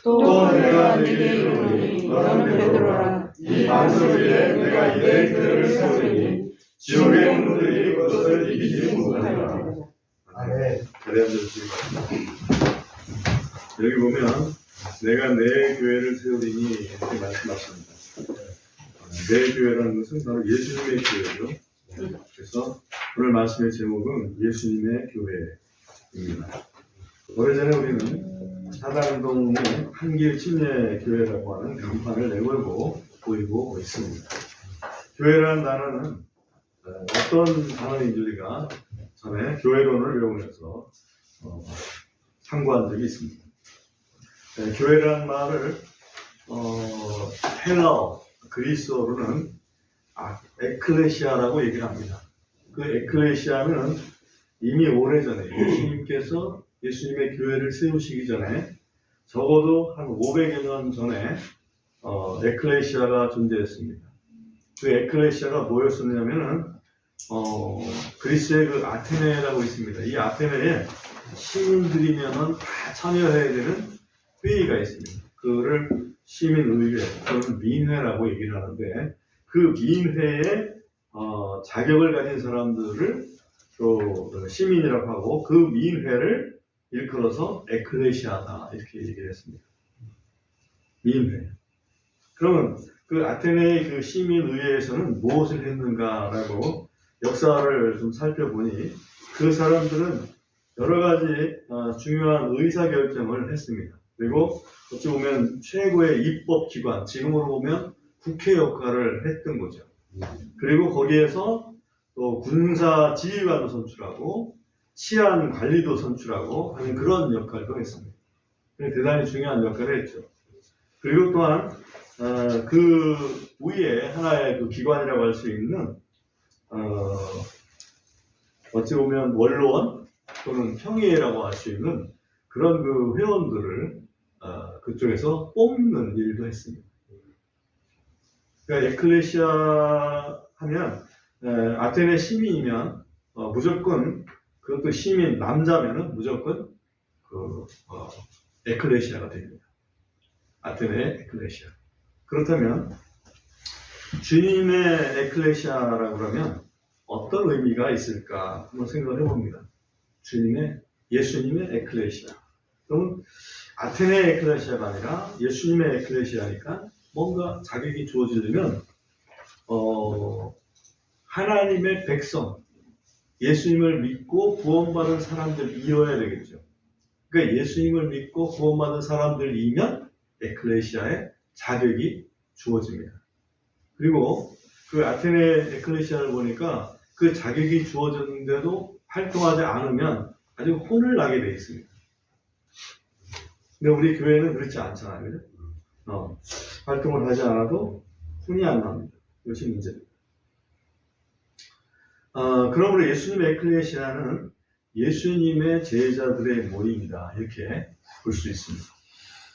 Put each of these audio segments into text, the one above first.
또 내가 네게 이르노니 너는 베드로라. 이 반석 위에 내가 내 교회를 세우리니 지옥의 문들이 그것을 이기지 못하리라. 아멘. 자리 앉아주시기 바랍니다. 여기 보면 내가 내 교회를 세우리니 이렇게 말씀하십니다. 내 교회라는 것은 바로 예수님의 교회죠. 그래서 오늘 말씀의 제목은 예수님의 교회입니다. 오래전에 우리는 사당동의 한길 침례교회라고 하는 간판을 내걸고 보이고 있습니다. 교회라는 단어는 어떤 단어인지 우리가 전에 교회론을 배우면서 참고한 적이 있습니다. 교회라는 말을 헬라어, 그리스어로는 에클레시아라고 얘기를 합니다. 그 에클레시아는 이미 오래전에 예수님께서 예수님의 교회를 세우시기 전에 적어도 한 500여 년 전에 에클레시아가 존재했습니다. 그 에클레시아가 뭐였었냐면은 그리스의 그 아테네라고 있습니다. 이 아테네에 시민들이면은 다 참여해야 되는 회의가 있습니다. 그거를 시민의회, 또는 민회라고 얘기를 하는데 그 민회에 자격을 가진 사람들을 또 시민이라고 하고 그 민회를 일컬어서 에클레시아다 이렇게 얘기를 했습니다. 민회. 그러면 그 아테네의 그 시민의회에서는 무엇을 했는가라고 역사를 좀 살펴보니 그 사람들은 여러 가지 중요한 의사결정을 했습니다. 그리고 어찌 보면 최고의 입법기관, 지금으로 보면 국회 역할을 했던 거죠. 그리고 거기에서 또 군사 지휘관도 선출하고 치안 관리도 선출하고 하는 그런 역할도 했습니다. 대단히 중요한 역할을 했죠. 그리고 또한 그 위에 하나의 그 기관이라고 할 수 있는 어찌 보면 원로원 또는 평의회라고 할 수 있는 그런 그 회원들을 그쪽에서 뽑는 일도 했습니다. 그러니까 에클레시아 하면 아테네 시민이면 무조건 그것도 시민 남자면은 무조건 그 에클레시아가 됩니다. 아테네의 에클레시아. 그렇다면 주님의 에클레시아라고 그러면 어떤 의미가 있을까 한번 생각을 해봅니다. 예수님의 에클레시아. 그러면 아테네의 에클레시아가 아니라 예수님의 에클레시아니까 뭔가 자격이 주어지려면 하나님의 백성, 예수님을 믿고 구원받은 사람들이어야 되겠죠. 그러니까 예수님을 믿고 구원받은 사람들이면 에클레시아의 자격이 주어집니다. 그리고 그 아테네 에클레시아를 보니까 그 자격이 주어졌는데도 활동하지 않으면 아주 혼을 나게 되어 있습니다. 근데 우리 교회는 그렇지 않잖아요. 그죠? 활동을 하지 않아도 혼이 안 납니다. 이것이 문제입니다. 그러므로 예수님의 에클레시아는 예수님의 제자들의 모임이다. 이렇게 볼 수 있습니다.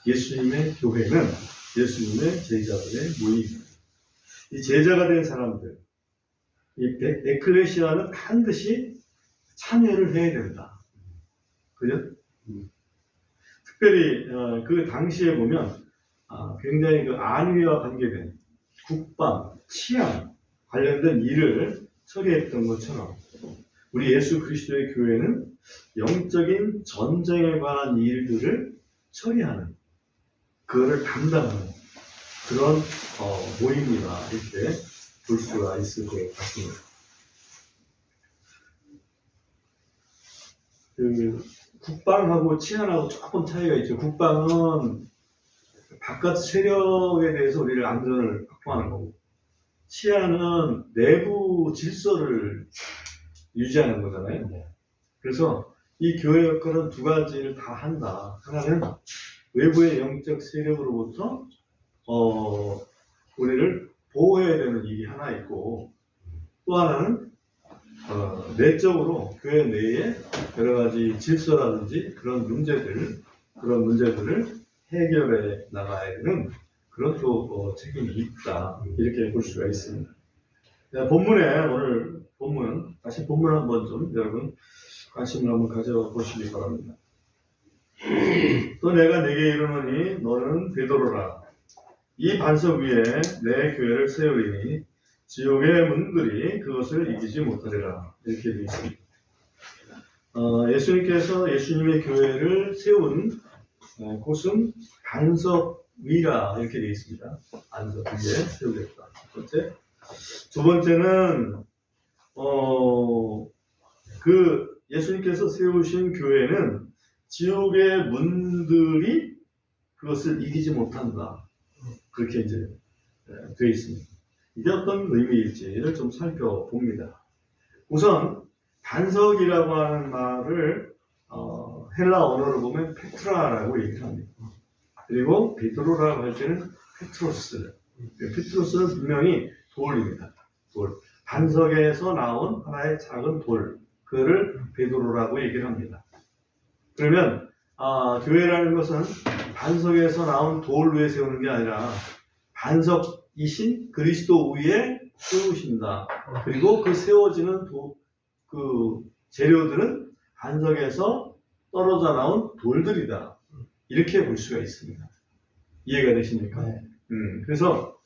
예수님의 교회는 예수님의 제자들의 모임입니다. 이 제자가 된 사람들, 이 에클레시아는 반드시 참여를 해야 된다. 그죠? 특별히 그 당시에 보면 굉장히 그 안위와 관계된 국방, 치안 관련된 일을 처리했던 것처럼 우리 예수 그리스도의 교회는 영적인 전쟁에 관한 일들을 처리하는, 그거를 담당하는 그런 모임이다 이렇게 볼 수가 있을 것 같습니다. 그 국방하고 치안하고 조금 차이가 있죠. 국방은 바깥 세력에 대해서 우리를 안전을 확보하는 거고, 치안은 내부 질서를 유지하는 거잖아요. 그래서 이 교회 역할은 두 가지를 다 한다. 하나는 외부의 영적 세력으로부터 우리를 보호해야 되는 일이 하나 있고, 또 하나는 내적으로 교회 내에 여러 가지 질서라든지 그런 문제들을 해결해 나가야 되는 그런 또 책임이 있다. 이렇게 볼 수가 있습니다. 본문에 오늘 다시 본문 한번 좀 여러분 관심을 한번 가져보시기 바랍니다. 또 내가 내게 이르노니 너는 베드로라. 이 반석 위에 내 교회를 세우리니 지옥의 문들이 그것을 이기지 못하리라. 이렇게 되어 있습니다. 예수님께서 예수님의 교회를 세운 곳은 반석 위라 이렇게 되어 있습니다. 반석 위에 세우겠다. 첫 번째. 두 번째는 그 예수님께서 세우신 교회는 지옥의 문들이 그것을 이기지 못한다. 그렇게 이제 되어 있습니다. 이게 어떤 의미일지를 좀 살펴봅니다. 우선 반석이라고 하는 말을 헬라 언어로 보면 페트라라고 얘기를 합니다. 그리고 베드로라고 할 때는 페트로스. 페트로스는 분명히 돌입니다. 돌. 반석에서 나온 하나의 작은 돌. 그를 베드로라고 얘기를 합니다. 그러면 교회라는 것은 반석에서 나온 돌 위에 세우는 게 아니라 반석이신 그리스도 위에 세우신다. 그리고 그 세워지는 그 재료들은 반석에서 떨어져 나온 돌들이다. 이렇게 볼 수가 있습니다. 이해가 되십니까? 네. 그래서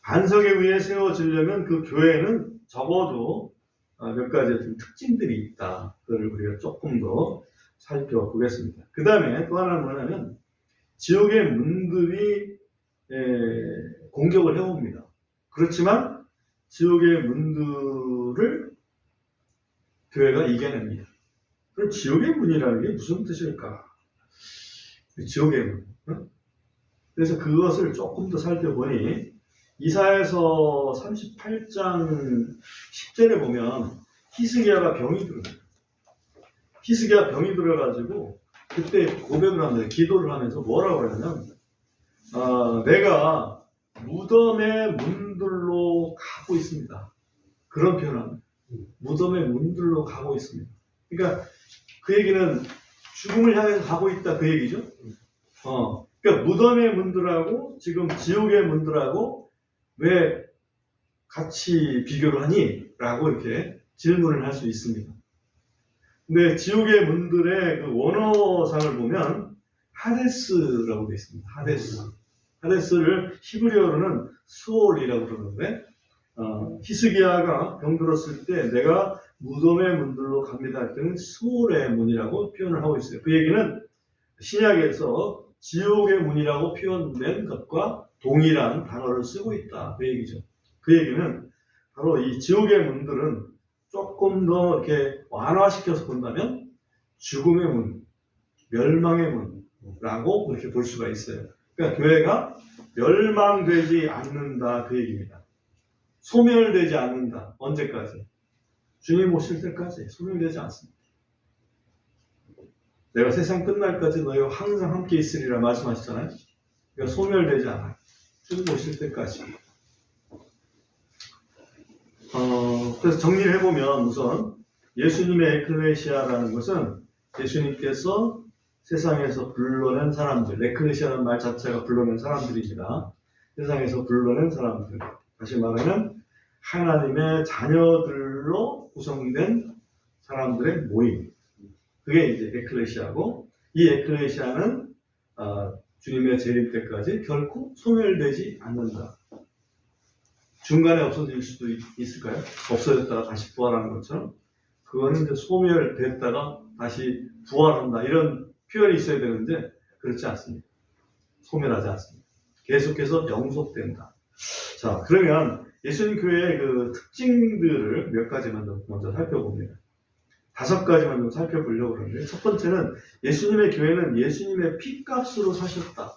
반석에 의해 세워지려면 그 교회는 적어도 몇 가지 특징들이 있다. 그걸 우리가 조금 더 살펴보겠습니다. 그 다음에 또 하나는 뭐냐면 지옥의 문들이 공격을 해옵니다. 그렇지만 지옥의 문들을 교회가 이겨냅니다. 그럼 지옥의 문이라는 게 무슨 뜻일까? 지옥의 문. 그래서 그것을 조금 더 살펴보니 이사야서 38장 10절에 보면 히스기야가 병이 들어요. 히스기야 병이 들어가지고 그때 고백을 합니다. 기도를 하면서 뭐라고 그러냐면 내가 무덤의 문들로 가고 있습니다. 그런 표현을 합니다. 무덤의 문들로 가고 있습니다. 그러니까 그 얘기는 죽음을 향해서 가고 있다 그 얘기죠. 그러니까 무덤의 문들하고 지금 지옥의 문들하고 왜 같이 비교를 하니? 라고 이렇게 질문을 할 수 있습니다. 근데 지옥의 문들의 그 원어상을 보면 하데스라고 되어 있습니다. 하데스. 하데스를 히브리어로는 수올이라고 그러는데 히스기야가 병들었을 때 내가 무덤의 문들로 갑니다 할 때는 수올의 문이라고 표현을 하고 있어요. 그 얘기는 신약에서 지옥의 문이라고 표현된 것과 동일한 단어를 쓰고 있다. 그 얘기죠. 그 얘기는 바로 이 지옥의 문들은 조금 더 이렇게 완화시켜서 본다면 죽음의 문, 멸망의 문이라고 그렇게 볼 수가 있어요. 그러니까 교회가 멸망되지 않는다. 그 얘기입니다. 소멸되지 않는다. 언제까지? 주님 오실 때까지 소멸되지 않습니다. 내가 세상 끝날까지 너희와 항상 함께 있으리라 말씀하셨잖아요. 그러니까 소멸되지 않아요. 주님 오실 때까지. 그래서 정리를 해보면 우선 예수님의 에클레시아라는 것은 예수님께서 세상에서 불러낸 사람들, 에클레시아라는 말 자체가 불러낸 사람들입니다. 세상에서 불러낸 사람들. 다시 말하면 하나님의 자녀들로 구성된 사람들의 모임. 그게 이제 에클레시아고, 이 에클레시아는 주님의 재림 때까지 결코 소멸되지 않는다. 중간에 없어질 수도 있을까요? 없어졌다가 다시 부활하는 것처럼. 그거는 이제 소멸됐다가 다시 부활한다. 이런 표현이 있어야 되는데, 그렇지 않습니다. 소멸하지 않습니다. 계속해서 영속된다. 자, 그러면 예수님 교회의 그 특징들을 몇 가지만 먼저 살펴봅니다. 5가지만 좀 살펴보려고 그러는데, 첫 번째는 예수님의 교회는 예수님의 피값으로 사셨다.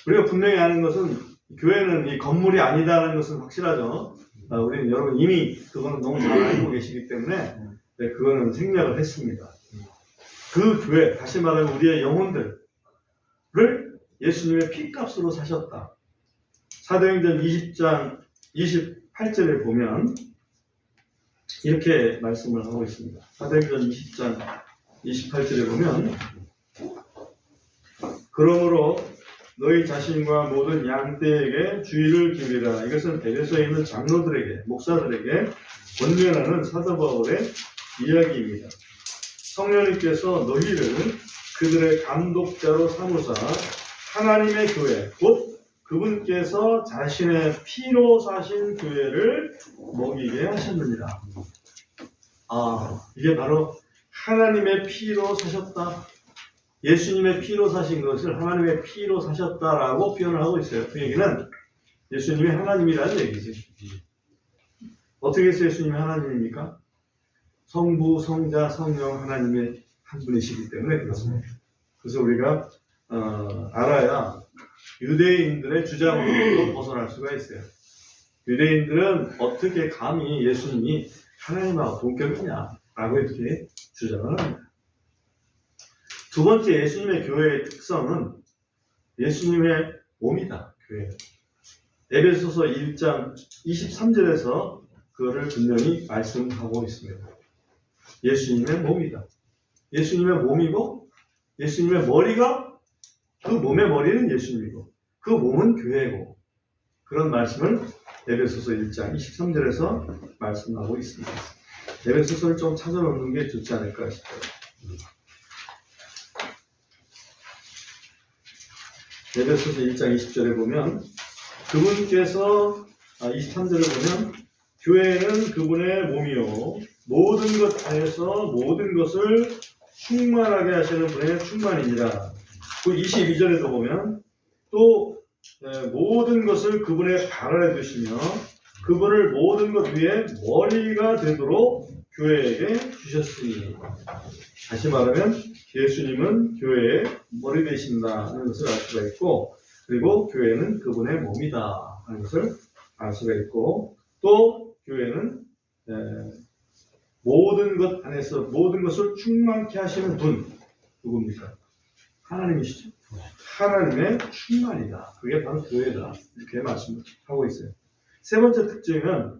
우리가 분명히 아는 것은 교회는 이 건물이 아니다라는 것은 확실하죠. 우리는 여러분 이미 그거는 너무 잘 알고 계시기 때문에 그거는 생략을 했습니다. 그 교회, 다시 말하면 우리의 영혼들을 예수님의 피값으로 사셨다. 사도행전 20장 28절에 보면 이렇게 말씀을 하고 있습니다. 사도행전 20장 28절에 보면 그러므로 너희 자신과 모든 양떼에게 주의를 기울이라. 이것은 에베소에 있는 장로들에게, 목사들에게 권면하는 사도 바울의 이야기입니다. 성령님께서 너희를 그들의 감독자로 삼으사 하나님의 교회, 곧 그분께서 자신의 피로 사신 교회를 먹이게 하셨느니라. 이게 바로 하나님의 피로 사셨다. 예수님의 피로 사신 것을 하나님의 피로 사셨다라고 표현을 하고 있어요. 그 얘기는 예수님이 하나님이라는 얘기지. 어떻게 해서 예수님이 하나님입니까? 성부, 성자, 성령 하나님의 한 분이시기 때문에 그렇습니다. 그래서 우리가 알아야 유대인들의 주장으로부터 벗어날 수가 있어요. 유대인들은 어떻게 감히 예수님이 하나님하고 동격이냐라고 이렇게 주장을 합니다. 두 번째 예수님의 교회의 특성은 예수님의 몸이다. 교회. 에베소서 1장 23절에서 그거를 분명히 말씀하고 있습니다. 예수님의 몸이다. 예수님의 몸이고 예수님의 머리가 그 몸의 머리는 예수님이고 그 몸은 교회고 그런 말씀을 에베소서 1장 23절에서 말씀하고 있습니다. 에베소서를 좀 찾아놓는 게 좋지 않을까 싶어요. 에베소서 1장 20절에 보면 그분께서 23절에 보면 교회는 그분의 몸이요 모든 것 안에서 모든 것을 충만하게 하시는 분의 충만이니라. 그 22절에도 보면 또 모든 것을 그분의 발 아래 두시며 그분을 모든 것 위에 머리가 되도록 교회에게 주셨으니. 다시 말하면 예수님은 교회의 머리 되신다는 것을 알 수가 있고 그리고 교회는 그분의 몸이다 하는 것을 알 수가 있고 또 교회는 모든 것 안에서 모든 것을 충만케 하시는 분 누굽니까? 하나님이시죠. 하나님의 충만이다. 그게 바로 교회다. 이렇게 말씀하고 있어요. 세 번째 특징은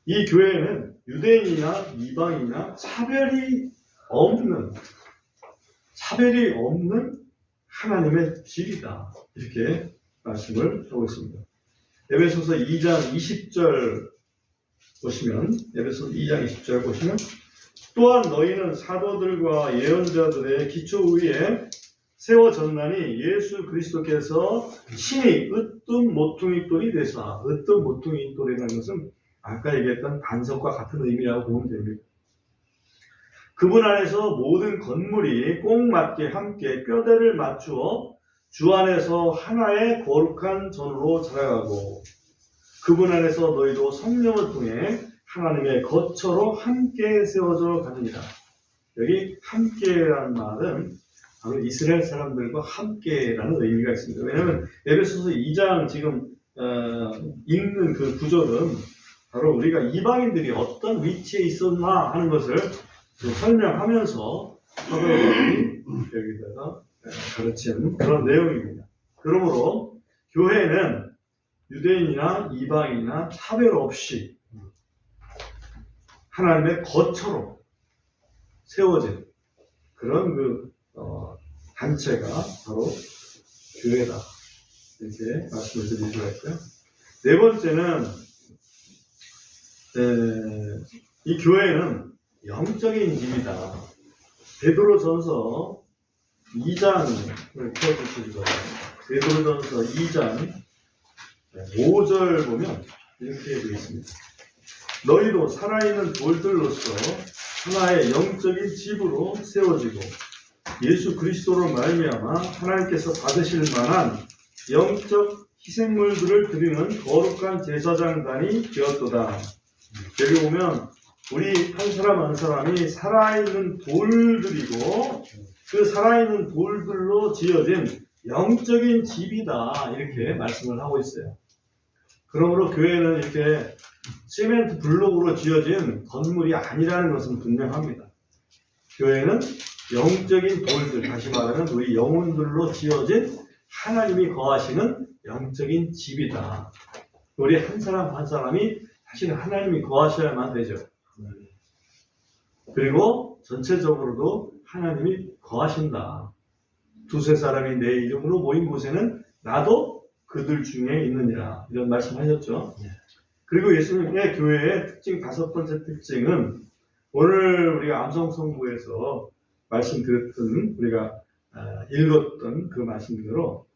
이 교회는 유대인이나 이방인이나 차별이 없는 하나님의 집이다. 이렇게 말씀을 하고 있습니다. 에베소서 2장 20절 보시면 에베소서 2장 20절 보시면 또한 너희는 사도들과 예언자들의 기초 위에 세워졌나니 예수 그리스도께서 친히 으뜸 모퉁이 돌이 되사 으뜸 모퉁이 돌이라는 것은 아까 얘기했던 반석과 같은 의미라고 보면 됩니다. 그분 안에서 모든 건물이 꼭 맞게 함께 뼈대를 맞추어 주 안에서 하나의 거룩한 전으로 자라가고 그분 안에서 너희도 성령을 통해 하나님의 거처로 함께 세워져 가느니라. 여기 함께라는 말은 바로 이스라엘 사람들과 함께라는 의미가 있습니다. 왜냐하면 에베소서 2장 지금 읽는 그 구절은 바로 우리가 이방인들이 어떤 위치에 있었나 하는 것을 설명하면서 사도들이 여기다가 가르치는 그런 내용입니다. 그러므로 교회는 유대인이나 이방인이나 차별 없이 하나님의 거처로 세워진 그런 단체가 바로 교회다. 이렇게 말씀을 드릴 수가 있고요. 네 번째는 이 교회는 영적인 집이다. 베드로전서 2장을 펴주시기 바랍니다. 베드로전서 2장 5절 보면 이렇게 되어 있습니다. 너희도 살아있는 돌들로서 하나의 영적인 집으로 세워지고 예수 그리스도로 말미암아 하나님께서 받으실 만한 영적 희생물들을 드리는 거룩한 제사장단이 되었도다. 여기 보면 우리 한 사람 한 사람이 살아있는 돌들이고 그 살아있는 돌들로 지어진 영적인 집이다. 이렇게 말씀을 하고 있어요. 그러므로 교회는 이렇게 시멘트 블록으로 지어진 건물이 아니라는 것은 분명합니다. 교회는 영적인 돌들, 다시 말하면 우리 영혼들로 지어진 하나님이 거하시는 영적인 집이다. 우리 한 사람 한 사람이 사실은 하나님이 거하셔야만 되죠. 그리고 전체적으로도 하나님이 거하신다. 두세 사람이 내 이름으로 모인 곳에는 나도 그들 중에 있느니라. 이런 말씀하셨죠. 그리고 예수님의 교회의 특징, 다섯 번째 특징은 오늘 우리가 암송성부에서 말씀드렸던, 우리가 읽었던 그 말씀대로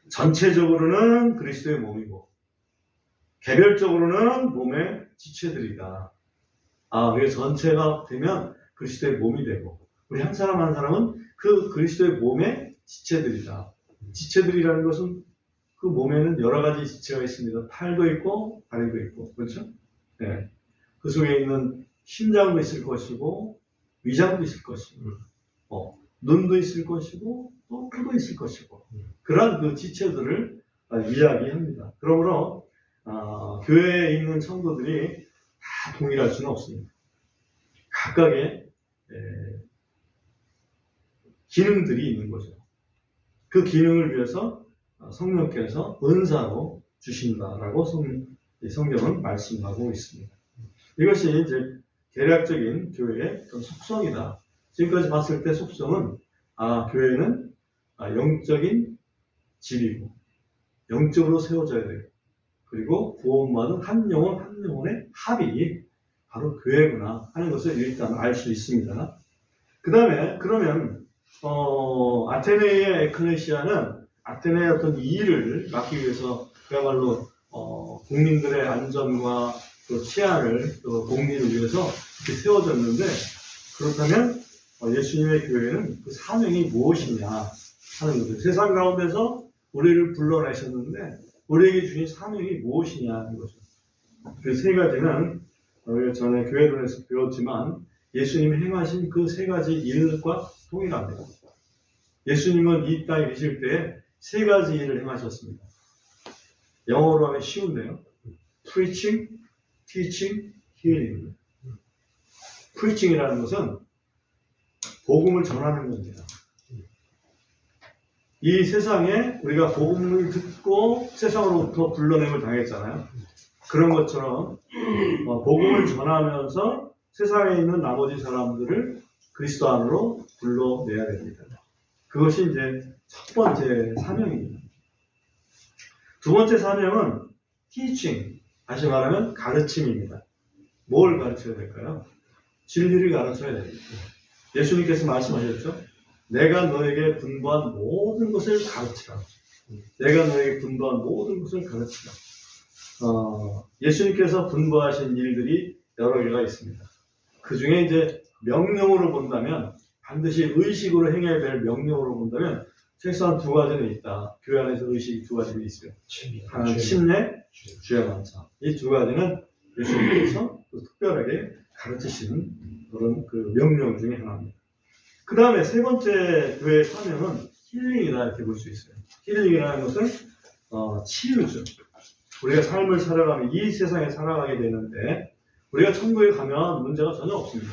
전체적으로는 그리스도의 몸이고 개별적으로는 몸의 지체들이다. 우리가 전체가 되면 그리스도의 몸이 되고 우리 한 사람 한 사람은 그 그리스도의 몸의 지체들이다. 지체들이라는 것은 그 몸에는 여러 가지 지체가 있습니다. 팔도 있고 다리도 있고, 그렇죠? 네. 그 속에 있는 심장도 있을 것이고 위장도 있을 것이고 눈도 있을 것이고 또 코도 있을 것이고 그런 그 지체들을 이야기합니다. 그러므로 교회에 있는 성도들이 다 동일할 수는 없습니다. 각각의 기능들이 있는 거죠. 그 기능을 위해서 성령께서 은사로 주신다라고 성경은 말씀하고 있습니다. 이것이 이제 계략적인 교회의 속성이다. 지금까지 봤을 때 속성은 교회는 영적인 집이고 영적으로 세워져야 되고 그리고 구원받은 한 영혼 한 영혼의 합이 바로 교회구나 하는 것을 일단 알 수 있습니다. 그 다음에 그러면 아테네의 에클레시아는 아테네의 어떤 일을 막기 위해서 그야말로 국민들의 안전과 또 치안을 또 공리를 위해서 이렇게 세워졌는데, 그렇다면 예수님의 교회는 그 사명이 무엇이냐 하는 거죠. 세상 가운데서 우리를 불러내셨는데 우리에게 주신 사명이 무엇이냐 하는 거죠. 그 세 가지는 우리가 전에 교회론에서 배웠지만 예수님이 행하신 그 세 가지 일과 동일합니다. 예수님은 이 땅에 계실 때 세 가지 일을 행하셨습니다. 영어로 하면 쉬운데요. Preaching, Teaching, Healing. Preaching이라는 것은 복음을 전하는 겁니다. 이 세상에 우리가 복음을 듣고 세상으로부터 불러냄을 당했잖아요. 그런 것처럼 복음을 전하면서 세상에 있는 나머지 사람들을 그리스도 안으로 불러내야 됩니다. 그것이 이제 첫 번째 사명입니다. 두 번째 사명은 teaching, 다시 말하면 가르침입니다. 뭘 가르쳐야 될까요? 진리를 가르쳐야 됩니다. 예수님께서 말씀하셨죠? 내가 너에게 분부한 모든 것을 가르치라. 내가 너에게 분부한 모든 것을 가르치라. 예수님께서 분부하신 일들이 여러 개가 있습니다. 그 중에 이제 명령으로 본다면, 반드시 의식으로 행해야 될 명령으로 본다면 최소한 두 가지는 있다. 교회 안에서 의식이 두 가지는 있어요. 하나는 침례, 주의 만찬. 이 두 가지는 예수님께서 특별하게 가르치시는 그런 그 명령 중에 하나입니다. 그 다음에 세 번째 교회의 사명은 힐링이다 이렇게 볼 수 있어요. 힐링이라는 것은 치유죠. 우리가 삶을 살아가면 이 세상에 살아가게 되는데 우리가 천국에 가면 문제가 전혀 없습니다.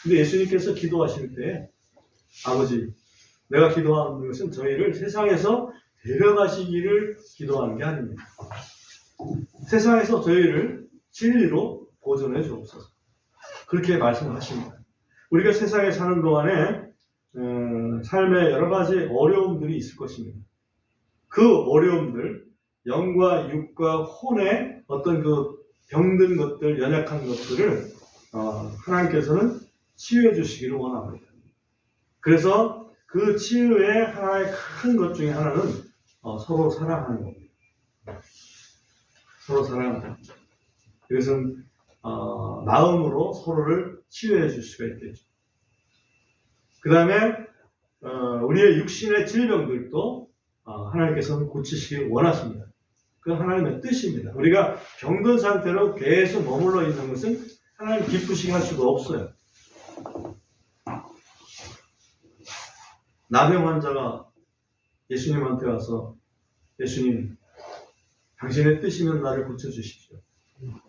근데 예수님께서 기도하실 때 아버지, 내가 기도하는 것은 저희를 세상에서 데려가시기를 기도하는 게 아닙니다. 세상에서 저희를 진리로 보존해 주옵소서. 그렇게 말씀을 하십니다. 우리가 세상에 사는 동안에 삶에 여러 가지 어려움들이 있을 것입니다. 그 어려움들, 영과 육과 혼의 어떤 그 병든 것들, 연약한 것들을 하나님께서는 치유해 주시기를 원합니다. 그래서 그 치유의 하나의 큰 것 중에 하나는 서로 사랑하는 겁니다. 서로 사랑하는 겁니다. 이것은 마음으로 서로를 치유해 줄 수가 있겠죠. 그 다음에 우리의 육신의 질병들도 하나님께서는 고치시길 원하십니다. 그 하나님의 뜻입니다. 우리가 병든 상태로 계속 머물러 있는 것은 하나님 기쁘시게 할 수가 없어요. 나병 환자가 예수님한테 와서 예수님, 당신의 뜻이면 나를 고쳐주십시오.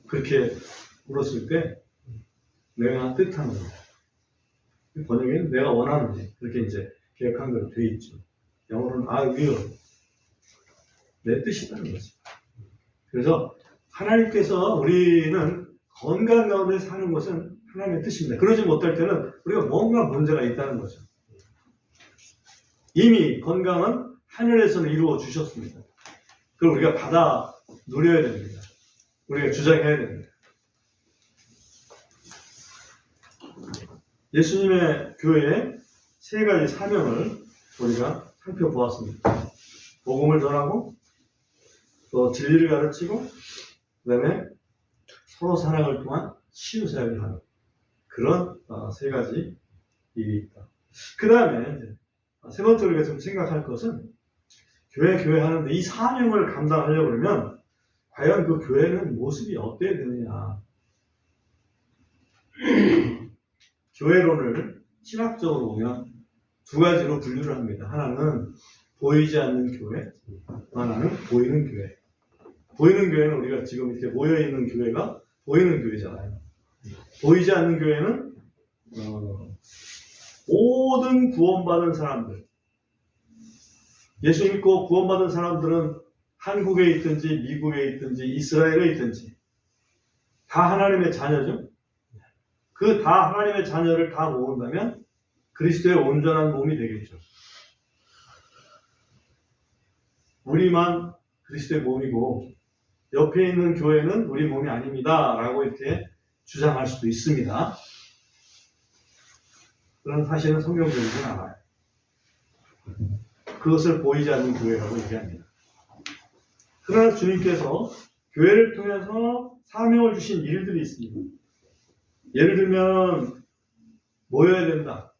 그렇게 물었을 때 내가 뜻하는 것. 번역에는 내가 원하는지 그렇게 이제 계획한 대로 돼 있죠. 영어로는 will. 내 뜻이라는 거죠. 그래서 하나님께서 우리는 건강 가운데 사는 것은 하나님의 뜻입니다. 그러지 못할 때는 우리가 뭔가 문제가 있다는 거죠. 이미 건강은 하늘에서는 이루어 주셨습니다. 그걸 우리가 받아 누려야 됩니다. 우리가 주장해야 됩니다. 예수님의 교회의 세 가지 사명을 우리가 살펴보았습니다. 복음을 전하고, 또 진리를 가르치고, 그 다음에 서로 사랑을 통한 치유사역을 하는 그런 세 가지 일이 있다. 그 다음에 세 번째로 우리가 좀 생각할 것은 교회 하는데 이 사명을 감당하려고 그러면 과연 그 교회는 모습이 어때야 되느냐. 교회론을 신학적으로 보면 두 가지로 분류를 합니다. 하나는 보이지 않는 교회, 하나는 보이는 교회. 보이는 교회는 우리가 지금 이렇게 모여있는 교회가 보이는 교회잖아요. 보이지 않는 교회는 모든 구원받은 사람들, 예수 믿고 구원받은 사람들은 한국에 있든지 미국에 있든지 이스라엘에 있든지 다 하나님의 자녀죠. 그 다 하나님의 자녀를 다 모은다면 그리스도의 온전한 몸이 되겠죠. 우리만 그리스도의 몸이고 옆에 있는 교회는 우리 몸이 아닙니다 라고 이렇게 주장할 수도 있습니다. 그런 사실은 성경적이지 않아요. 그것을 보이지 않는 교회라고 얘기합니다. 그러나 주님께서 교회를 통해서 사명을 주신 일들이 있습니다. 예를 들면 모여야 된다.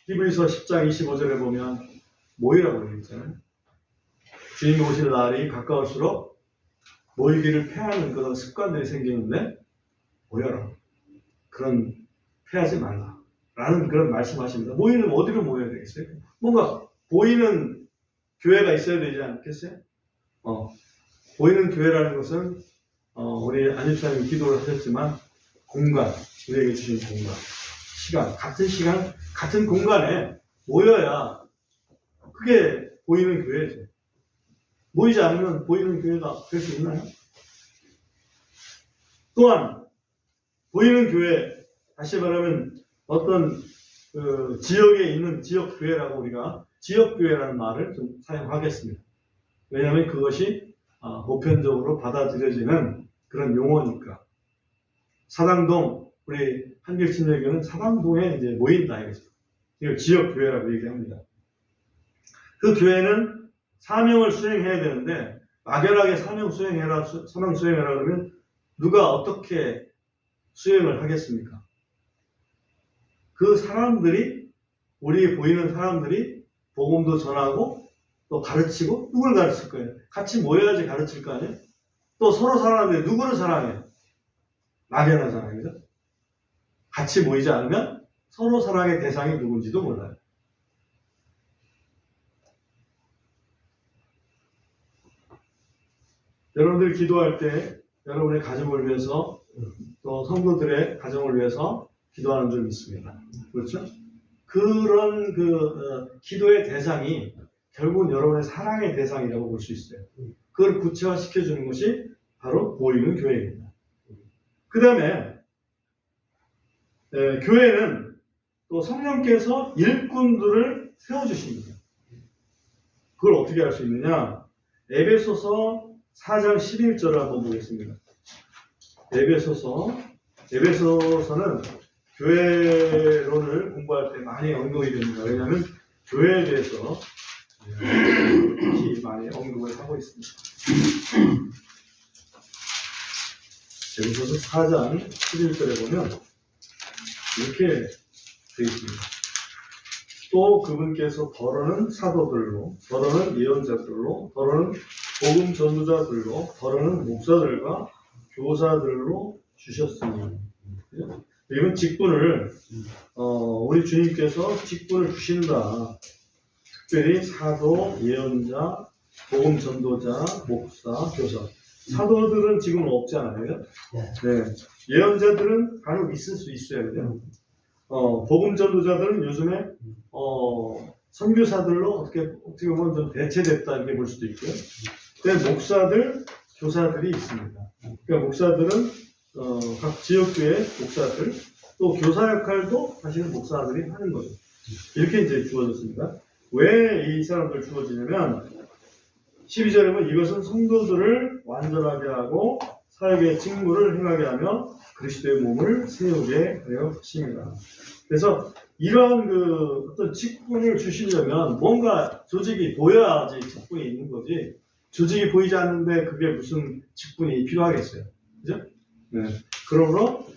히브리서 10장 25절에 보면 모이라고 얘기했잖아요. 주님이 오실 날이 가까울수록 모이기를 패하는 그런 습관들이 생기는데 모여라. 그런 패하지 말라. 라는 그런 말씀하십니다. 모이는 어디로 모여야 되겠어요? 뭔가 보이는 교회가 있어야 되지 않겠어요? 보이는 교회라는 것은 우리 안집사님이 기도를 하셨지만 공간, 우리에게 주신 공간, 시간, 같은 공간에 모여야 그게 보이는 교회죠. 모이지 않으면 보이는 교회가 될 수 있나요? 또한 보이는 교회, 다시 말하면 어떤 그 지역에 있는 지역교회라고 우리가 지역교회라는 말을 좀 사용하겠습니다. 왜냐하면 그것이 보편적으로 받아들여지는 그런 용어니까. 사당동, 우리 한길침례교는 사당동에 이제 모인다 이거죠. 이걸 지역교회라고 얘기합니다. 그 교회는 사명을 수행해야 되는데 막연하게 사명 수행해라 그러면 누가 어떻게 수행을 하겠습니까? 그 사람들이, 우리 보이는 사람들이 복음도 전하고 또 가르치고, 누굴 가르칠 거예요? 같이 모여야지 가르칠 거 아니에요? 또 서로 사랑하는데 누구를 사랑해요? 막연하잖아요. 그죠? 같이 모이지 않으면 서로 사랑의 대상이 누군지도 몰라요. 여러분들이 기도할 때 여러분의 가정을 위해서 또 성도들의 가정을 위해서 기도하는 줄 믿습니다. 그렇죠? 그런 기도의 대상이 결국은 여러분의 사랑의 대상이라고 볼 수 있어요. 그걸 구체화시켜주는 것이 바로 보이는 교회입니다. 그 다음에 교회는 또 성령께서 일꾼들을 세워주십니다. 그걸 어떻게 할 수 있느냐? 에베소서 4장 11절을 한번 보겠습니다. 에베소서는 교회론을 공부할 때 많이 언급이 됩니다. 왜냐하면 교회에 대해서 특히 많이 언급을 하고 있습니다. 에베소서 4장 11절에 보면 이렇게 되어 있습니다. 또 그분께서 더러는 사도들로, 더러는 예언자들로, 더러는 복음 전도자들로, 더러는 목사들과 교사들로 주셨으니. 이건 직분을 우리 주님께서 직분을 주신다. 특별히 사도, 예언자, 복음 전도자, 목사, 교사. 사도들은 지금은 없잖아요. 네. 예언자들은 간혹 있을 수 있어요. 그죠? 복음 전도자들은 요즘에 선교사들로 어떻게 보면 좀 대체됐다 이렇게 볼 수도 있고요. 근데 목사들, 교사들이 있습니다. 그러니까 목사들은 각 지역교회 목사들, 또 교사 역할도 사실은 목사들이 하는 거죠. 이렇게 이제 주어졌습니다. 왜 이 사람들 주어지냐면 12절에 보면 이것은 성도들을 완전하게 하고 사역의 직무를 행하게 하며 그리스도의 몸을 세우게 하려 하십니다. 그래서 이런 어떤 직분을 주시려면 뭔가 조직이 보여야지 직분이 있는 거지. 조직이 보이지 않는데 그게 무슨 직분이 필요하겠어요. 그죠? 네. 그러므로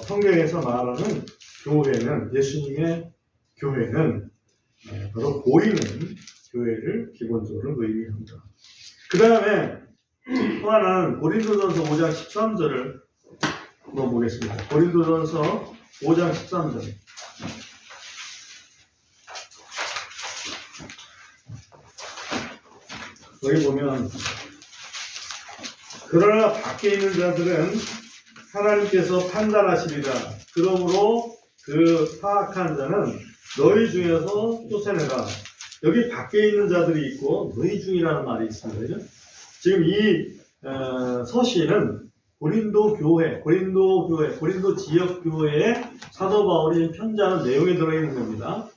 성경에서 말하는 교회는, 예수님의 교회는 바로 보이는 교회를 기본적으로 의미합니다. 그 다음에 또 하나는 고린도전서 5장 13절을 한번 보겠습니다. 고린도전서 5장 13절. 여기 보면, 그러나 밖에 있는 자들은 하나님께서 판단하시리라. 그러므로 그 파악한 자는 너희 중에서 쫓아내라. 여기 밖에 있는 자들이 있고 너희 중이라는 말이 있습니다. 그죠? 지금 이 서신은 고린도 지역 교회에 사도 바울이 편지하는 내용에 들어있는 겁니다.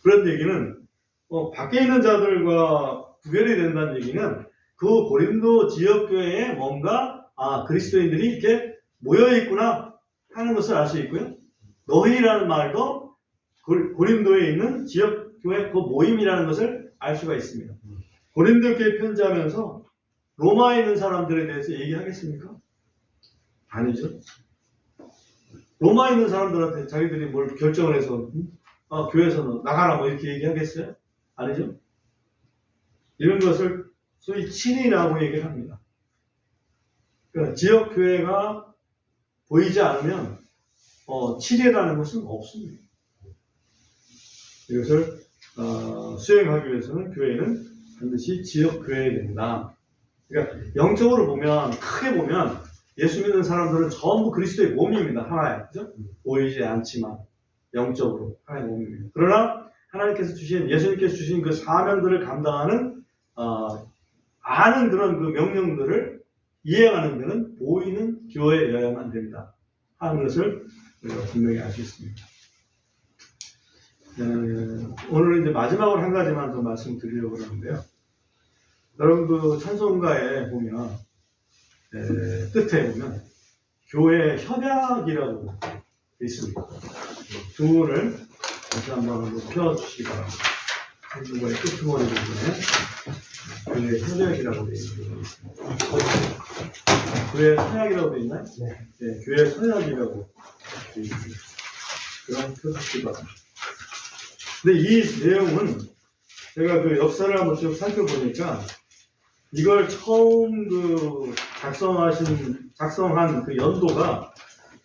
그런 얘기는 밖에 있는 자들과 구별이 된다는 얘기는 그 고린도 지역 교회에 뭔가 그리스도인들이 이렇게 모여 있구나 하는 것을 알 수 있고요. 너희라는 말도 고린도에 있는 지역 교회 그 모임이라는 것을 알 수가 있습니다. 고린도 교회 편지하면서 로마에 있는 사람들에 대해서 얘기하겠습니까? 아니죠. 로마에 있는 사람들한테 자기들이 뭘 결정을 해서 교회에서는 나가라 뭐 이렇게 얘기하겠어요? 아니죠. 이런 것을 소위 친이라고 얘기를 합니다. 그러니까 지역 교회가 보이지 않으면 친이라는 것은 없습니다. 이것을 수행하기 위해서는 교회는 반드시 지역 교회가 된다. 그러니까 영적으로 보면, 크게 보면 예수 믿는 사람들은 전부 그리스도의 몸입니다. 하나에. 그죠? 보이지 않지만 영적으로 하나의 몸입니다. 그러나 예수님께서 주신 그 사명들을 감당하는 아는 그런 그 명령들을 이행하는 데는 보이는 교회여야만 된다 하는 것을 우리가 분명히 알 수 있습니다. 오늘 이제 마지막으로 한 가지만 더 말씀드리려고 하는데요. 여러분 그 찬송가에 보면 끝에 보면 교회 협약이라고 있습니다. 두 분을 다시 한번 펴주시기 바랍니다. 찬송가의 끝머리 부분에 교회 협약이라고 되어 있습니다. 교회 서약이라고 되어 있나요? 네, 교회 서약이라고 되어 있습니다. 그럼 펴주시기 바랍니다. 근데 이 내용은 제가 그 역사를 한번 쭉 살펴보니까 이걸 처음 작성한 그 연도가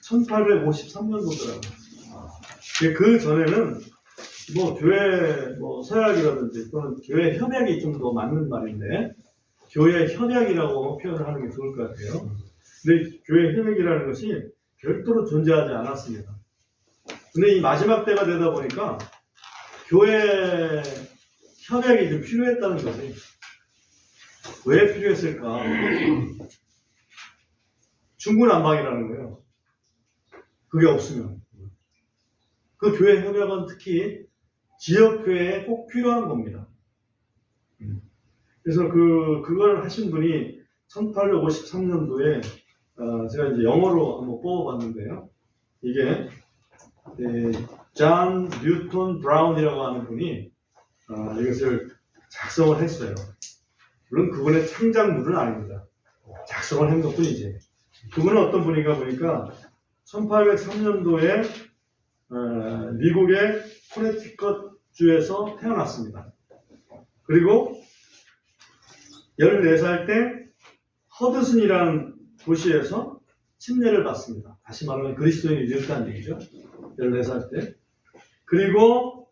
1853년도더라고요. 그 전에는 교회 서약이라든지 또는 교회 협약이 좀 더 맞는 말인데 교회 협약이라고 표현을 하는 게 좋을 것 같아요. 근데 교회 협약이라는 것이 별도로 존재하지 않았습니다. 근데 이 마지막 때가 되다 보니까 교회 협약이 좀 필요했다는 거지. 왜 필요했을까? 중구난방이라는 거예요. 그게 없으면. 그 교회 협약은 특히 지역교회에 꼭 필요한 겁니다. 그래서 그걸 하신 분이 1853년도에 제가 이제 영어로 한번 뽑아봤는데요. 이게 존 뉴턴 브라운이라고 하는 분이 이것을 작성을 했어요. 물론 그분의 창작물은 아닙니다. 작성을 한 것뿐이지. 그분은 어떤 분인가 보니까 1803년도에 미국의 코네티컷 주에서 태어났습니다. 그리고 14살 때 허드슨이라는 도시에서 침례를 받습니다. 다시 말하면 그리스도인이 되었다는 얘기죠. 14살 때. 그리고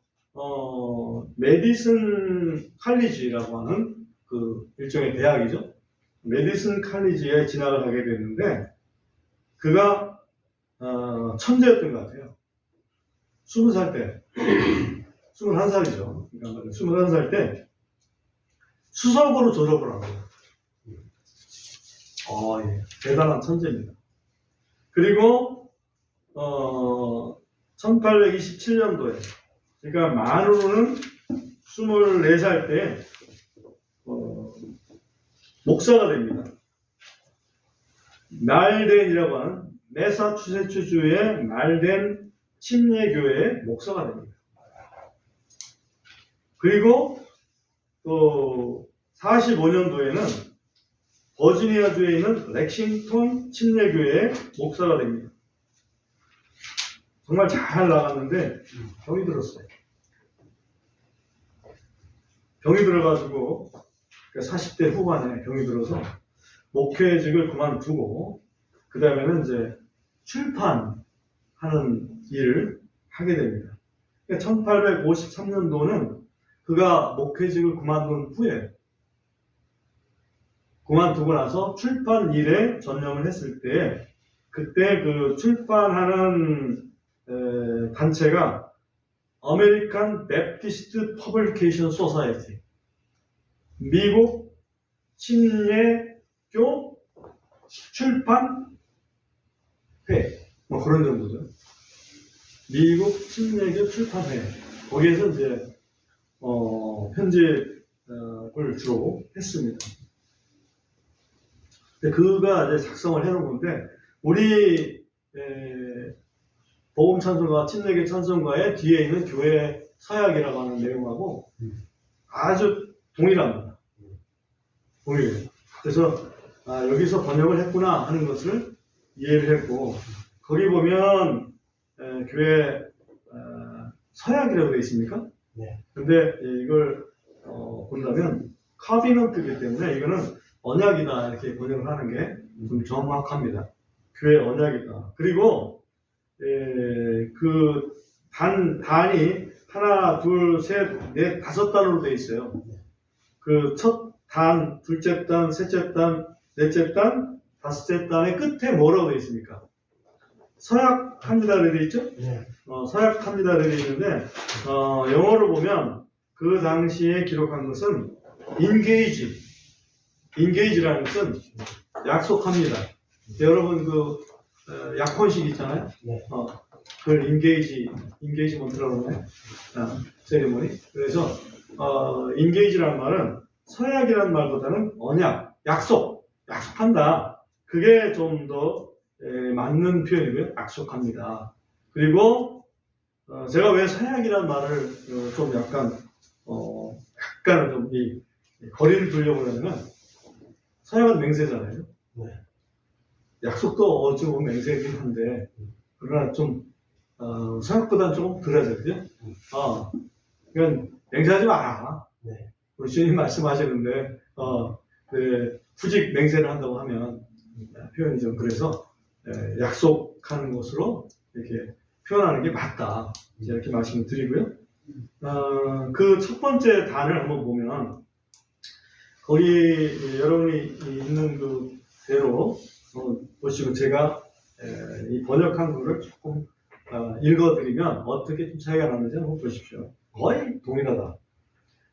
메디슨 칼리지라고 하는 그 일종의 대학이죠. 메디슨 칼리지에 진학을 하게 됐는데 그가 천재였던 것 같아요. 20살 때 21살이죠. 그러니까 21살 때 수석으로 졸업을 합니다. 예. 대단한 천재입니다. 그리고 1827년도에 그러니까 만으로는 24살 때 목사가 됩니다. 말덴이라고 하는 매사추세츠주의 말덴 침례교회의 목사가 됩니다. 그리고 또 45년도에는 버지니아주에 있는 렉싱턴 침례교회의 목사가 됩니다. 정말 잘 나갔는데 병이 들었어요. 병이 들어가지고 40대 후반에 병이 들어서 목회직을 그만두고 그 다음에는 이제 출판하는 일을 하게 됩니다. 1853년도는 그가 목회직을 그만둔 후에 그만두고 나서 출판 일에 전념을 했을 때 그때 그 출판하는 단체가 아메리칸 베프티스트 퍼블리케이션 소사이티, 미국 침례교 출판회, 뭐 그런 정도죠. 미국 침례교 출판회. 거기에서 이제 편집을 주로 했습니다. 근데 그가 이제 작성을 해놓은 건데 우리 복음 찬송가, 침례교 찬송가의 뒤에 있는 교회 서약이라고 하는 내용하고 아주 동일합니다. 동일해요. 그래서 여기서 번역을 했구나 하는 것을 이해를 했고 거기 보면 교회 서약이라고 되어 있습니까? 네. 근데 이걸 본다면 카비넌트이기 때문에 이거는 언약이다 이렇게 번역을 하는 게 좀 정확합니다. 교회 언약이다. 그리고 그 단이 하나, 둘, 셋, 넷, 5단으로 되어 있어요. 그 첫 단, 둘째 단, 셋째 단, 넷째 단, 다섯째 단의 끝에 뭐라고 되어 있습니까? 서약합니다 되어 있죠? 네. 서약합니다 되어 있는데 영어로 보면 그 당시에 기록한 것은 engage라는 것은 약속합니다. 여러분 그 약혼식 있잖아요. 네. 그걸 engagement라고 하네. 세리머니. 그래서 engage라는 말은 서약이라는 말보다는 언약, 약속한다. 그게 좀 더 맞는 표현이고요. 약속합니다. 그리고 제가 왜 서약이라는 말을 좀 약간은 좀 이 거리를 두려고 하냐면 서약은 맹세잖아요. 네. 약속도 어찌 보면 맹세이긴 한데 그러나 좀 서약보다는 조금 덜하죠, 그죠? 그러니까 맹세하지 마라. 네. 우리 주님 말씀하셨는데 후직 맹세를 한다고 하면 표현이 좀 그래서 약속하는 것으로 이렇게 표현하는 게 맞다. 이렇게 말씀을 드리고요. 그 첫 번째 단을 한번 보면 거기 여러분이 있는 그대로 보시고 제가 이 번역한 거를 조금 읽어드리면 어떻게 좀 차이가 나는지 한번 보십시오. 거의 동일하다.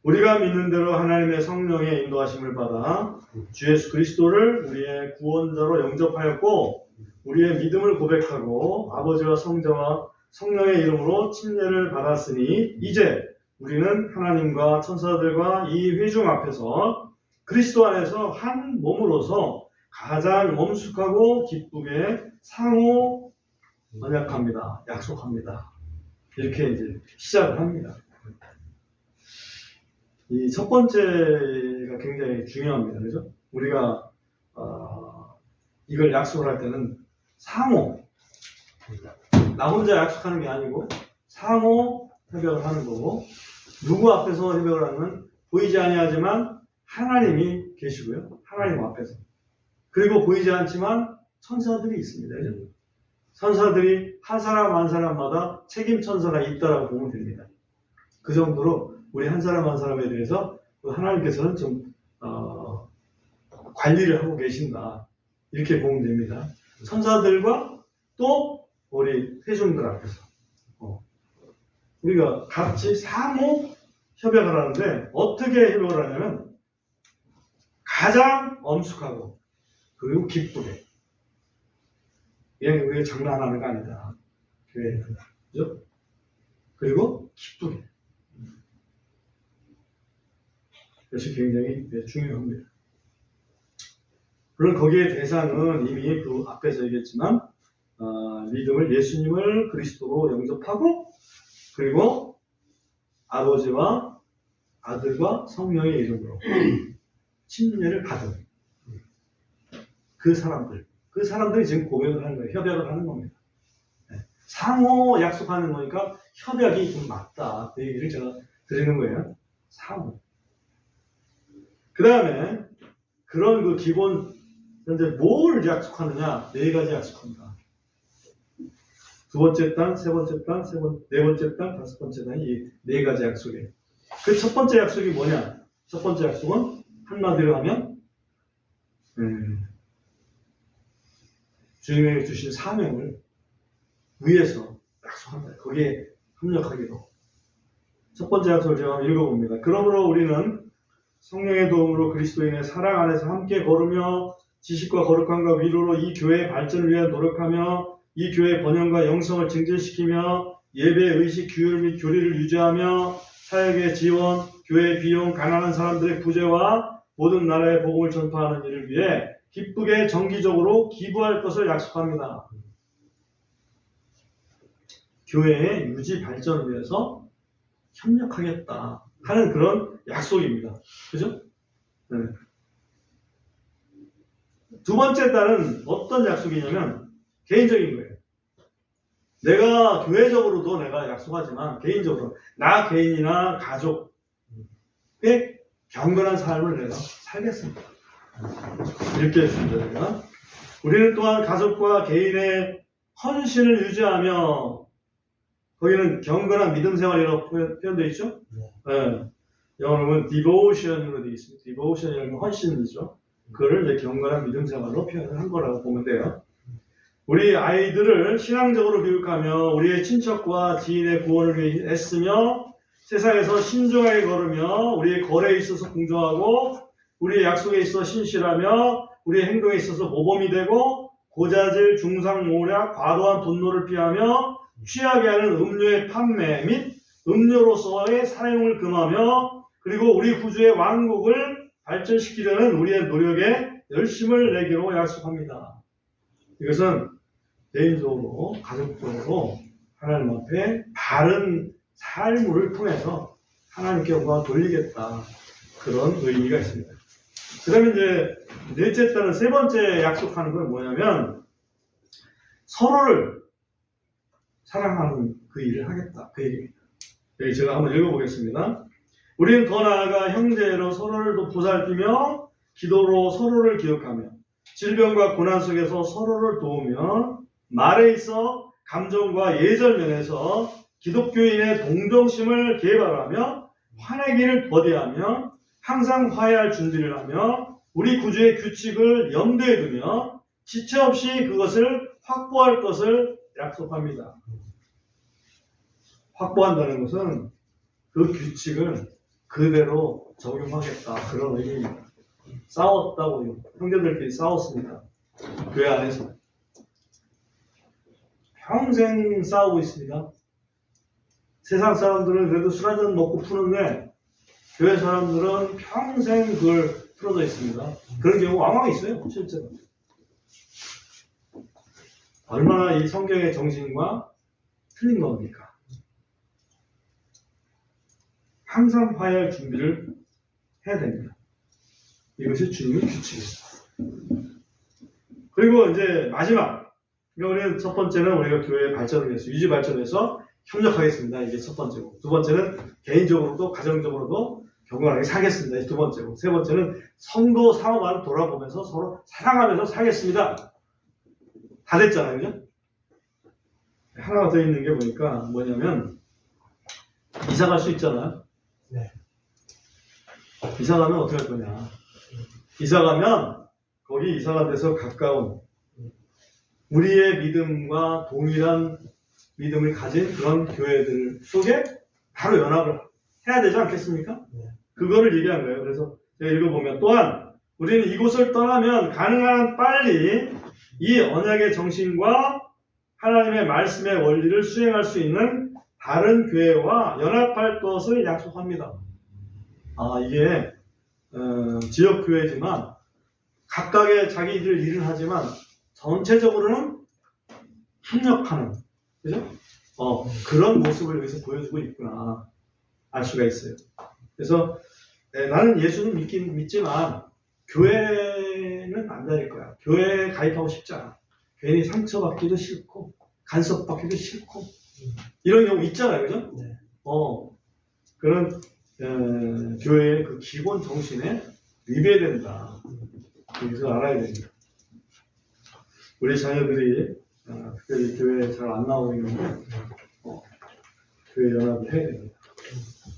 우리가 믿는 대로 하나님의 성령의 인도하심을 받아 주 예수 그리스도를 우리의 구원자로 영접하였고 우리의 믿음을 고백하고 아버지와 성자와 성령의 이름으로 침례를 받았으니 이제 우리는 하나님과 천사들과 이 회중 앞에서 그리스도 안에서 한 몸으로서 가장 엄숙하고 기쁘게 상호 언약합니다. 약속합니다. 이렇게 이제 시작을 합니다. 이 첫 번째가 굉장히 중요합니다. 그죠? 우리가 이걸 약속을 할 때는 상호, 나 혼자 약속하는 게 아니고 상호 협약을 하는 거고 누구 앞에서 협약을 하면 보이지 아니하지만 하나님이 계시고요. 하나님 앞에서. 그리고 보이지 않지만 천사들이 있습니다. 그죠? 천사들이 한 사람마다 책임 천사가 있다라고 보면 됩니다. 그 정도로 우리 한 사람에 대해서 하나님께서는 좀 관리를 하고 계신다. 이렇게 보면 됩니다. 천사들과 또 우리 회중들 앞에서 우리가 같이 상호 협약을 하는데 어떻게 협약을 하냐면 가장 엄숙하고 그리고 기쁘게. 우리가 장난하는 거 아니다. 그죠? 그리고 기쁘게. 그것이 굉장히 중요합니다. 물론 거기에 대상은 이미 그 앞에서 얘기했지만 믿음을 예수님을 그리스도로 영접하고 그리고 아버지와 아들과 성령의 이름으로 침례를 받은 그 사람들이 지금 고백을 하는 거예요. 협약을 하는 겁니다. 상호 약속하는 거니까 협약이 좀 맞다. 그 얘기를 제가 드리는 거예요. 상호. 그 다음에 그런 그 기본 현재 뭘 약속하느냐? 4가지 약속합니다. 두 번째 땅, 세 번째 땅, 네 번째 땅, 다섯 번째 땅, 이 4가지 약속이에요. 그 첫 번째 약속이 뭐냐? 첫 번째 약속은 한마디로 하면 주님에게 주신 사명을 위해서 약속한다. 거기에 협력하기로. 첫 번째 약속을 제가 읽어봅니다. 그러므로 우리는 성령의 도움으로 그리스도인의 사랑 안에서 함께 걸으며 지식과 거룩함과 위로로 이 교회의 발전을 위해 노력하며 이 교회의 번영과 영성을 증진시키며 예배의 의식, 규율 및 교리를 유지하며 사역의 지원, 교회의 비용, 가난한 사람들의 구제와 모든 나라의 복음을 전파하는 일을 위해 기쁘게 정기적으로 기부할 것을 약속합니다. 교회의 유지 발전을 위해서 협력하겠다 하는 그런 약속입니다. 그죠? 네. 두 번째 딸은 어떤 약속이냐면 개인적인 거예요. 내가 교회적으로도 내가 약속하지만 개인적으로 나 개인이나 가족의 경건한 삶을 내가 살겠습니다. 이렇게 해주십니다. 우리는 또한 가족과 개인의 헌신을 유지하며 거기는 경건한 믿음 생활이라고 표현되어 있죠? 네. 영어로 보면 devotion으로 되어 있습니다. devotion이라는 건 헌신이죠. 그거를 이제 경건한 믿음 생활로 표현을 한 거라고 보면 돼요. 우리 아이들을 신앙적으로 교육하며 우리의 친척과 지인의 구원을 위해 애쓰며 세상에서 신중하게 걸으며 우리의 거래에 있어서 공정하고 우리의 약속에 있어 신실하며 우리의 행동에 있어서 모범이 되고 고자질, 중상모략, 과도한 분노를 피하며 취하게 하는 음료의 판매 및 음료로서의 사용을 금하며 그리고 우리 구주의 왕국을 발전시키려는 우리의 노력에 열심을 내기로 약속합니다. 이것은 개인적으로, 가족적으로 하나님 앞에 바른 삶을 통해서 하나님께 영광을 돌리겠다. 그런 의미가 있습니다. 그 다음에 이제 넷째 딸은 세 번째 약속하는 건 뭐냐면 서로를 사랑하는 그 일을 하겠다. 그 얘기입니다. 여기 제가 한번 읽어보겠습니다. 우리는 더 나아가 형제로 서로를 보살피며 기도로 서로를 기억하며 질병과 고난 속에서 서로를 도우며 말에 있어 감정과 예절 면에서 기독교인의 동정심을 개발하며 화내기를 더디하며 항상 화해할 준비를 하며 우리 구주의 규칙을 염두에 두며 지체 없이 그것을 확보할 것을 약속합니다. 확보한다는 것은 그 규칙을 그대로 적용하겠다. 그런 의미입니다. 싸웠다고 형제들끼리 싸웠습니다. 교회 안에서. 평생 싸우고 있습니다. 세상 사람들은 그래도 술 한잔 먹고 푸는데 교회 사람들은 평생 그걸 풀어져 있습니다. 그런 경우 왕왕 있어요. 실제로. 얼마나 이 성경의 정신과 틀린 겁니까? 항상 화해할 준비를 해야 됩니다. 이것이 주님의 규칙입니다. 그리고 이제 마지막. 그러니까 우리는 첫 번째는 우리가 교회의 발전을 위해서, 유지 발전을 위해서 협력하겠습니다. 이게 첫 번째고. 두 번째는 개인적으로도, 가정적으로도 경건하게 살겠습니다. 이게 두 번째고. 세 번째는 성도 상호간을 돌아보면서 서로 사랑하면서 살겠습니다. 다 됐잖아요. 그죠? 하나가 더 있는 게 보니까 뭐냐면, 이사 갈 수 있잖아요. 네. 이사 가면 어떻게 할 거냐. 이사 가면 거기 이사가 돼서 가까운 우리의 믿음과 동일한 믿음을 가진 그런 교회들 속에 바로 연합을 해야 되지 않겠습니까? 네. 그거를 얘기한 거예요. 그래서 제가 읽어보면 또한 우리는 이곳을 떠나면 가능한 한 빨리 이 언약의 정신과 하나님의 말씀의 원리를 수행할 수 있는 다른 교회와 연합할 것을 약속합니다. 이게 지역교회지만 각각의 자기들 일을 하지만 전체적으로는 협력하는, 그죠? 그런 모습을 여기서 보여주고 있구나 알 수가 있어요. 그래서 나는 예수는 믿지만 교회는 안 다닐 거야. 교회에 가입하고 싶지 않아. 괜히 상처받기도 싫고 간섭받기도 싫고 이런 경우 있잖아요, 그죠? 네. 그런 교회의 그 기본 정신에 위배된다. 여기서 알아야 됩니다. 우리 자녀들이 특별히 교회에 잘 안 나오고 있는데 교회 연합을 해야 됩니다.